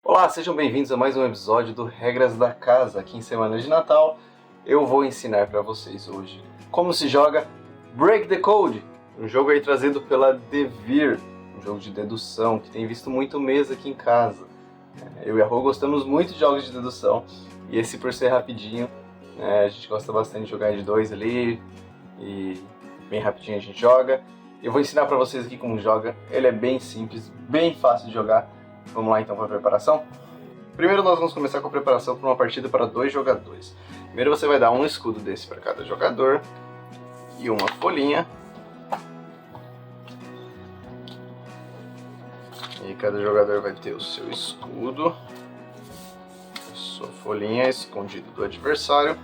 Olá, sejam bem-vindos a mais um episódio do Regras da Casa. Aqui em semana de Natal, eu vou ensinar para vocês hoje como se joga Break the Code, um jogo aí trazido pela Devir, um jogo de dedução que tem visto muito mesa aqui em casa. Eu e a Rô gostamos muito de jogos de dedução e esse, por ser rapidinho, a gente gosta bastante de jogar de dois ali e bem rapidinho a gente joga. Eu vou ensinar para vocês aqui como joga. Ele é bem simples, bem fácil de jogar. Vamos lá então para a preparação? Primeiro nós vamos começar com a preparação para uma partida para 2 jogadores. Primeiro você vai dar um escudo desse para cada jogador e uma folhinha. E cada jogador vai ter o seu escudo, a sua folhinha escondida do adversário.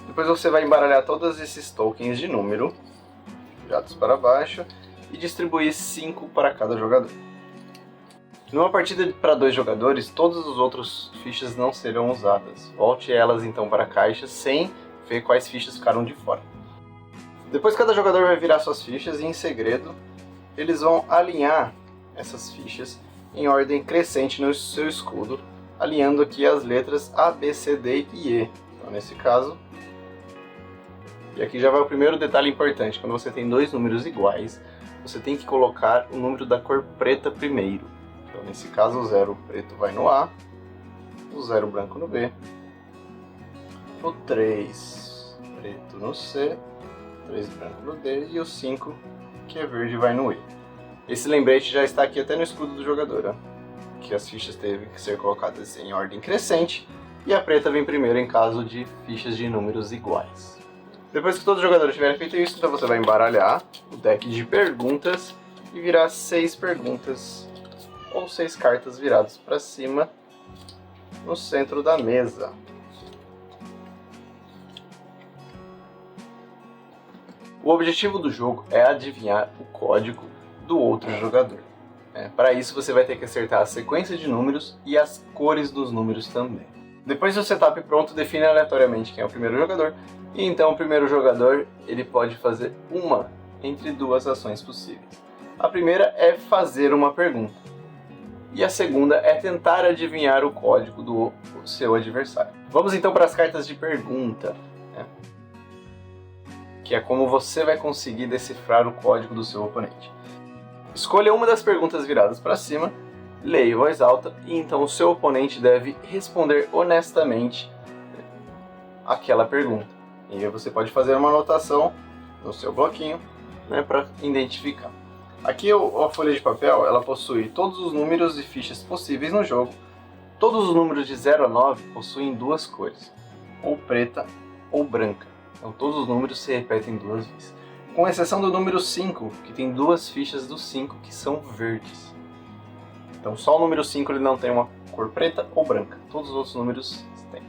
Depois você vai embaralhar todos esses tokens de número, virados para baixo, e distribuir 5 para cada jogador. Numa partida para 2 jogadores, todas as outras fichas não serão usadas. Volte elas então para a caixa sem ver quais fichas ficaram de fora. Depois cada jogador vai virar suas fichas e, em segredo, eles vão alinhar essas fichas em ordem crescente no seu escudo, alinhando aqui as letras A, B, C, D e E. Então, nesse caso, e aqui já vai o primeiro detalhe importante: quando você tem 2 números iguais, você tem que colocar o número da cor preta primeiro. Então, nesse caso, o 0 preto vai no A, o 0 branco no B, o 3 preto no C, 3 branco no D e o 5, que é verde, vai no E. Esse lembrete já está aqui até no escudo do jogador, ó, que as fichas teve que ser colocadas em ordem crescente e a preta vem primeiro em caso de fichas de números iguais. Depois que todos os jogadores tiverem feito isso, então você vai embaralhar o deck de perguntas e virar 6 perguntas ou 6 cartas viradas para cima no centro da mesa. O objetivo do jogo é adivinhar o código do outro jogador. Para isso você vai ter que acertar a sequência de números e as cores dos números também. Depois do setup pronto, define aleatoriamente quem é o primeiro jogador, e então o primeiro jogador ele pode fazer uma entre 2 ações possíveis. A primeira é fazer uma pergunta, e a segunda é tentar adivinhar o código do seu adversário. Vamos então para as cartas de pergunta, que é como você vai conseguir decifrar o código do seu oponente. Escolha uma das perguntas viradas para cima, leia em voz alta, e então o seu oponente deve responder honestamente aquela pergunta. E aí você pode fazer uma anotação no seu bloquinho, para identificar. Aqui a folha de papel ela possui todos os números e fichas possíveis no jogo. Todos os números de 0 a 9 possuem 2 cores, ou preta ou branca. Então todos os números se repetem 2 vezes, com exceção do número 5, que tem 2 fichas do 5 que são verdes. Então só o número 5 ele não tem uma cor preta ou branca, todos os outros números têm.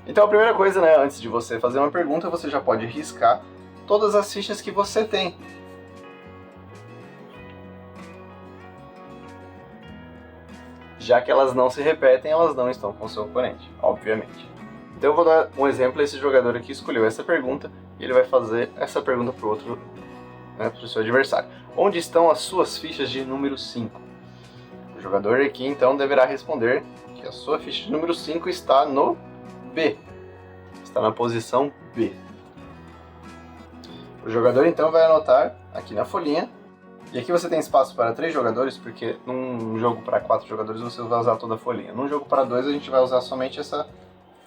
Então a primeira coisa, antes de você fazer uma pergunta, você já pode riscar todas as fichas que você tem. Já que elas não se repetem, elas não estão com o seu oponente, obviamente. Então eu vou dar um exemplo. Esse jogador aqui escolheu essa pergunta e ele vai fazer essa pergunta para o outro, para o seu adversário. Onde estão as suas fichas de número 5? O jogador aqui então deverá responder que a sua ficha de número 5 está no B. Está na posição B. O jogador então vai anotar aqui na folhinha. E aqui você tem espaço para 3 jogadores, porque num jogo para 4 jogadores você vai usar toda a folhinha. Num jogo para 2 a gente vai usar somente essa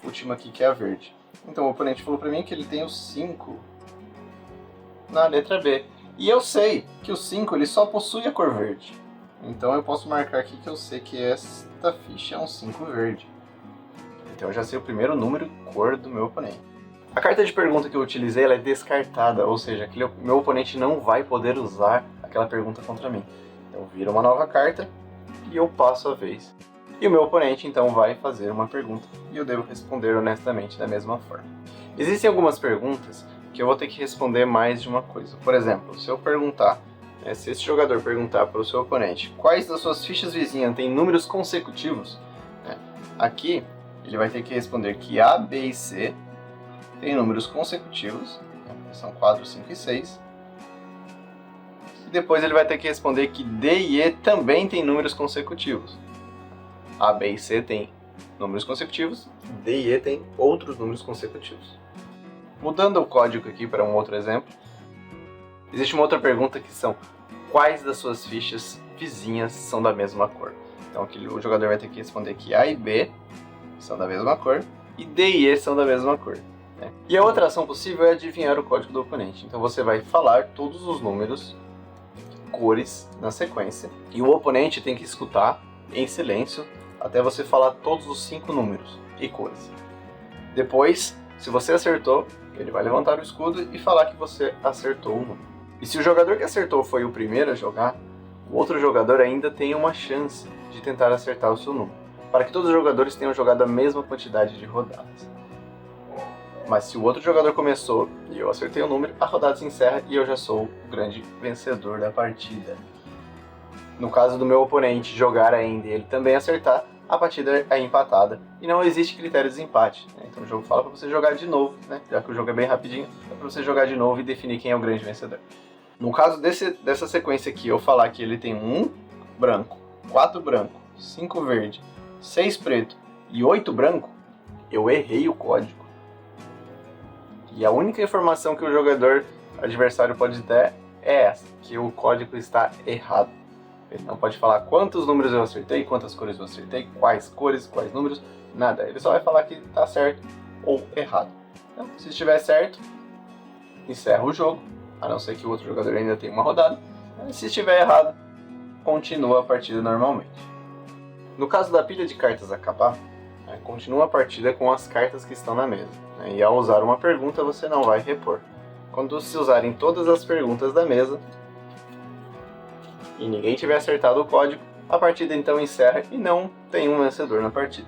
última aqui, que é a verde. Então o oponente falou para mim que ele tem o 5 na letra B. E eu sei que o 5 ele só possui a cor verde. Então eu posso marcar aqui que eu sei que esta ficha é um 5 verde. Então eu já sei o primeiro número e cor do meu oponente. A carta de pergunta que eu utilizei ela é descartada, ou seja, meu oponente não vai poder usar aquela pergunta contra mim. Então vira uma nova carta e eu passo a vez. E o meu oponente então vai fazer uma pergunta e eu devo responder honestamente da mesma forma. Existem algumas perguntas que eu vou ter que responder mais de uma coisa. Por exemplo, se eu perguntar, se esse jogador perguntar para o seu oponente quais das suas fichas vizinhas têm números consecutivos, aqui ele vai ter que responder que A, B e C têm números consecutivos, são 4, 5 e 6, e depois ele vai ter que responder que D e E também têm números consecutivos. A, B e C têm números consecutivos, D e E têm outros números consecutivos. Mudando o código aqui para um outro exemplo, existe uma outra pergunta que são: quais das suas fichas vizinhas são da mesma cor? Então aqui o jogador vai ter que responder que A e B são da mesma cor e D e E são da mesma cor. Né? E a outra ação possível é adivinhar o código do oponente. Então você vai falar todos os números, cores na sequência, e o oponente tem que escutar em silêncio até você falar todos os 5 números e cores. Depois, se você acertou, ele vai levantar o escudo e falar que você acertou o número. E se o jogador que acertou foi o primeiro a jogar, o outro jogador ainda tem uma chance de tentar acertar o seu número, para que todos os jogadores tenham jogado a mesma quantidade de rodadas. Mas se o outro jogador começou e eu acertei o número, a rodada se encerra e eu já sou o grande vencedor da partida. No caso do meu oponente jogar ainda e ele também acertar, a partida é empatada e não existe critério de desempate. Né? Então o jogo fala para você jogar de novo, né? Já que o jogo é bem rapidinho, é para você jogar de novo e definir quem é o grande vencedor. No caso dessa sequência aqui, eu falar que ele tem 1 branco, 4 branco, 5 verde, 6 preto e 8 branco, eu errei o código. E a única informação que o jogador adversário pode ter é essa, que o código está errado. Ele não pode falar quantos números eu acertei, quantas cores eu acertei, quais cores, quais números, nada. Ele só vai falar que está certo ou errado. Então, se estiver certo, encerra o jogo, a não ser que o outro jogador ainda tenha uma rodada. Se estiver errado, continua a partida normalmente. No caso da pilha de cartas acabar, continua a partida com as cartas que estão na mesa. E ao usar uma pergunta, você não vai repor. Quando se usarem todas as perguntas da mesa e ninguém tiver acertado o código, a partida então encerra e não tem um vencedor na partida.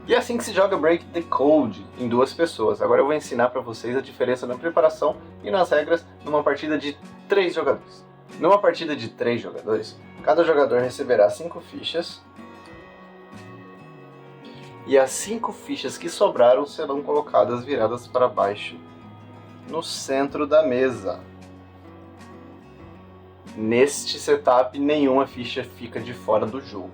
E é assim que se joga Break the Code em 2 pessoas. Agora eu vou ensinar para vocês a diferença na preparação e nas regras numa partida de 3 jogadores. Numa partida de 3 jogadores, cada jogador receberá 5 fichas e as 5 fichas que sobraram serão colocadas viradas para baixo no centro da mesa. Neste setup, nenhuma ficha fica de fora do jogo.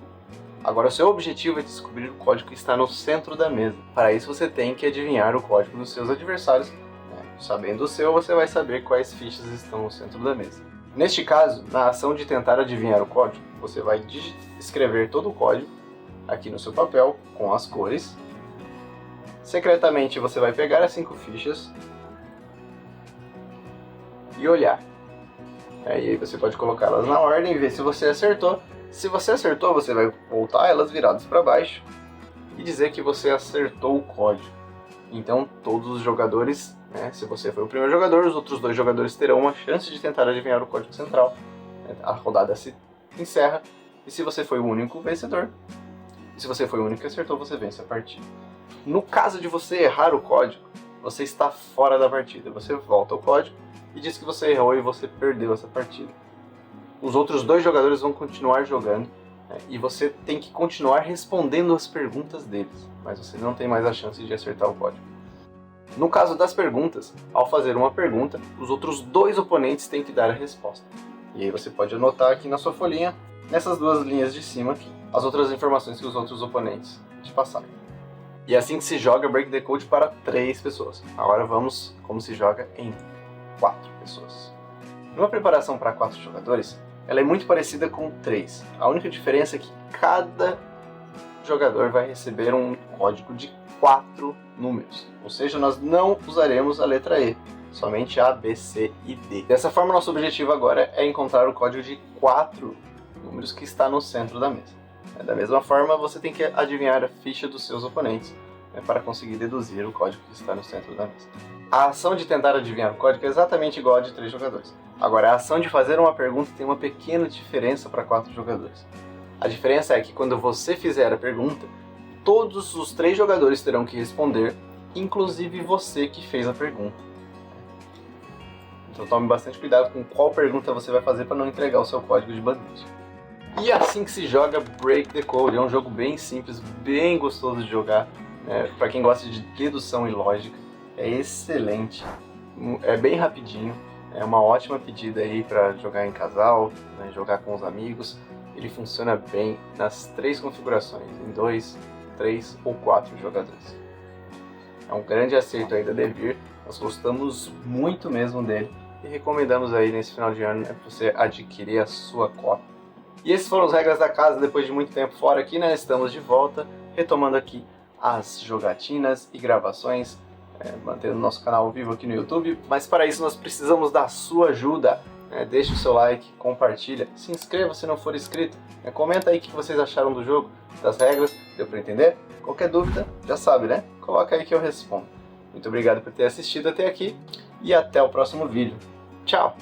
Agora, o seu objetivo é descobrir o código que está no centro da mesa. Para isso, você tem que adivinhar o código dos seus adversários. Sabendo o seu, você vai saber quais fichas estão no centro da mesa. Neste caso, na ação de tentar adivinhar o código, você vai escrever todo o código aqui no seu papel, com as cores. Secretamente, você vai pegar as 5 fichas e olhar. E aí você pode colocá-las na ordem e ver se você acertou. Se você acertou, você vai voltar elas viradas para baixo e dizer que você acertou o código. Então todos os jogadores, se você foi o primeiro jogador, os outros 2 jogadores terão uma chance de tentar adivinhar o código central. A rodada se encerra e se você foi o único vencedor, e se você foi o único que acertou, você vence a partida. No caso de você errar o código, você está fora da partida. Você volta ao código e diz que você errou e você perdeu essa partida. Os outros 2 jogadores vão continuar jogando, e você tem que continuar respondendo as perguntas deles, mas você não tem mais a chance de acertar o código. No caso das perguntas, ao fazer uma pergunta, os outros 2 oponentes têm que dar a resposta. E aí você pode anotar aqui na sua folhinha, nessas 2 linhas de cima aqui, as outras informações que os outros oponentes te passaram. E é assim que se joga Break the Code para 3 pessoas. Agora vamos como se joga em 4 pessoas. Numa preparação para 4 jogadores, ela é muito parecida com 3. A única diferença é que cada jogador vai receber um código de 4 números. Ou seja, nós não usaremos a letra E, somente A, B, C e D. Dessa forma, nosso objetivo agora é encontrar o código de 4 números que está no centro da mesa. Da mesma forma, você tem que adivinhar a ficha dos seus oponentes para conseguir deduzir o código que está no centro da mesa. A ação de tentar adivinhar o código é exatamente igual a de 3 jogadores. Agora, a ação de fazer uma pergunta tem uma pequena diferença para 4 jogadores. A diferença é que quando você fizer a pergunta, todos os 3 jogadores terão que responder, inclusive você que fez a pergunta. Então tome bastante cuidado com qual pergunta você vai fazer para não entregar o seu código de bandeja. E é assim que se joga Break the Code. É um jogo bem simples, bem gostoso de jogar. Para quem gosta de dedução e lógica, é excelente. É bem rapidinho. É uma ótima pedida aí para jogar em casal, né, jogar com os amigos. Ele funciona bem nas 3 configurações, em 2, 3 ou 4 jogadores. É um grande acerto aí da Devir, nós gostamos muito mesmo dele e recomendamos aí nesse final de ano, né, para você adquirir a sua cópia. E esses foram as regras da casa, depois de muito tempo fora aqui, né, estamos de volta, retomando aqui as jogatinas e gravações, mantendo o nosso canal vivo aqui no YouTube, mas para isso nós precisamos da sua ajuda. Deixe o seu like, compartilha, se inscreva se não for inscrito, comenta aí o que vocês acharam do jogo, das regras, deu para entender? Qualquer dúvida, já sabe, né? Coloca aí que eu respondo. Muito obrigado por ter assistido até aqui e até o próximo vídeo. Tchau!